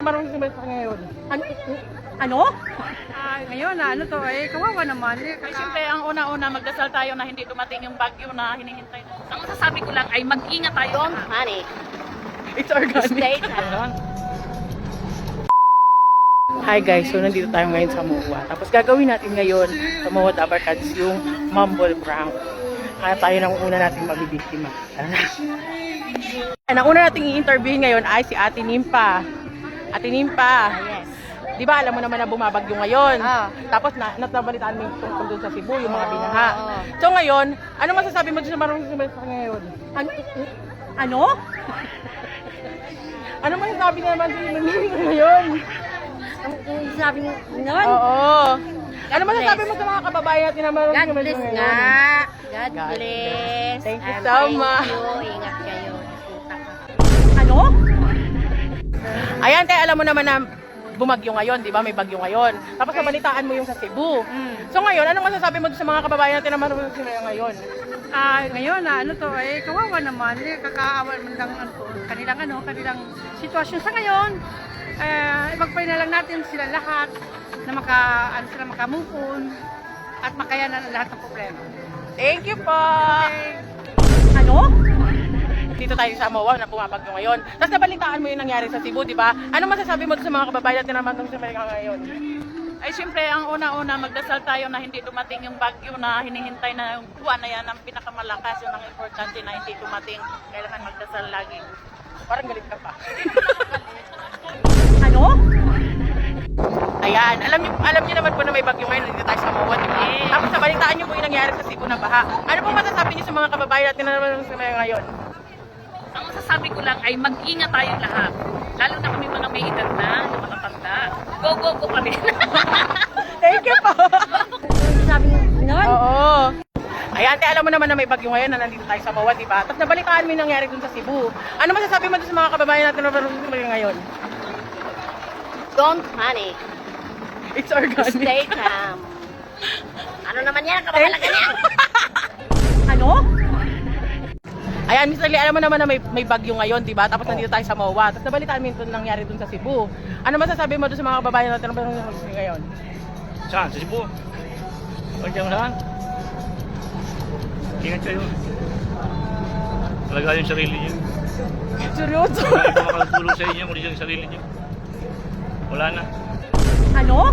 Marunong sumalita ngayon. Ano? Ngayon ano to kawawa naman. Siyempre ang una-una magdasal tayo na hindi dumating yung bagyo na hinihintay na. Ang masasabi ko lang ay mag-ingat tayo. Don't panic. It's organic. Stay calm. Hi guys, so nandito tayo ngayon sa MOA. Tapos gagawin natin ngayon sa MOA Tabarcads yung Mumble Prank. Kaya tayo nang una nating mabibiktima. Tara na. Ang una nating i-interviewin ngayon ay si Ate Nimpa. Ate Nimpa. Yes. Di ba alam mo naman na bumabagyo ngayon? Ah. Tapos natabalitaan mo yung tungkol doon sa Cebu, yung mga binaha. Oo. So ngayon, ano masasabi mo doon sa marunong sumalita ngayon? Ano? Ano masasabi naman doon ngayon? Ang sabi mo noon, Oo. Ano masasabi mo sa mga kababayan natin na marunong God sumalita bless ngayon? nga. God God bless. Thank you And so much. Thank you. Ingat kayo. Ano? Ayan, kaya alam mo naman na bumagyo ngayon, di ba? May bagyo ngayon. Tapos nabalitaan mo yung sa Cebu. So ngayon, anong masasabi mo sa mga kababayan natin na marunong sumalita ngayon? Ngayon ano to kawawa naman. Kakaawa man lang kanilang sitwasyon sa ngayon. Magpray na lang natin sila lahat na sila makamupon at makayanan ang lahat ng problema. Thank you po! Ano? Dito tayo sa MOA na bumabagyo ngayon. Tapos nabalitaan mo yung nangyari sa Cebu, di ba? Ano masasabi mo sa mga kababayan natin na marunong sumalita ngayon? Ay siyempre ang una-una magdasal tayo na hindi dumating yung bagyo na hinihintay na yung buwan na yan ang pinakamalakas, yun ang importante na hindi dumating. Kailangan magdasal lagi. Parang galit ka pa. Ano? Ayan, alam niyo naman po na may bagyo ngayon dito tayo sa MOA, di ba? Tapos nabalitaan niyo po yung nangyari sa Cebu na baha. Ano po masasabi niyo sa mga kababayan natin na marunong sumalita ngayon? Ang masasabi ko lang ay mag-ingat tayong lahat. Lalo na kami mga may edad na, yung matatanda. Go, go, go kami. Thank you po! Sabi mo noon, Oo. Ayan, alam mo naman na may bagyo ngayon na nandito tayo sa MOA, di ba? Tapos nabalitaan mo yung nangyari dun sa Cebu. Ano masasabi mo sa mga kababayan natin na marunong sumalita ngayon? don't panic. It's organic. Stay calm. Ano naman yan? Kababalaga niya. Ano? Ayan, Mr. Lee, alam mo naman na may bagyo ngayon, di ba? Tapos nandito tayo sa MOA. Tapos nabalitaan mo yung nangyari dun sa Cebu. Ano masasabi mo sa mga kababayan natin na marunong sumalita ngayon? Saan? Sa Cebu? Huwag dyan saan? Ingat kayo. Talaga yung sarili niyo. Seryoso? Hindi ko makatulong sa inyo, kundi yung sarili niyo. Wala na. Ano?